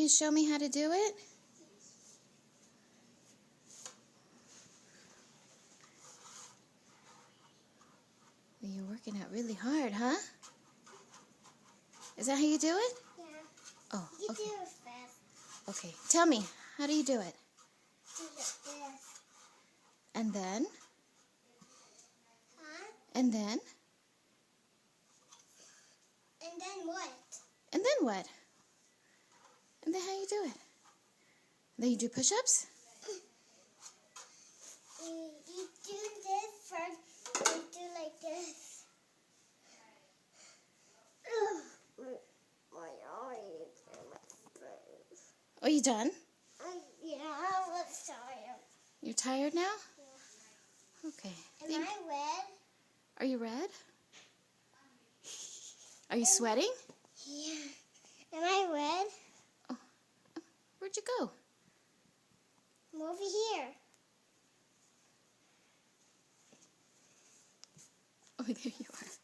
you show me how to do it? Well, you're working out really hard, huh? Is that how you do it? Yeah. Oh, You okay. do it fast. Okay, tell me, how do you do it? Do it fast. And then? Huh? And then? And then what? And then what? And then how you do it? Then you do push-ups? You do this first. You do like this. My eyes and my face. Oh, you done? Yeah, I was tired. You're tired now? Yeah. Okay. Am I red? Are you red? Are you sweating? Yeah. Am I red? Oh, where'd you go? I'm over here. Oh, there you are.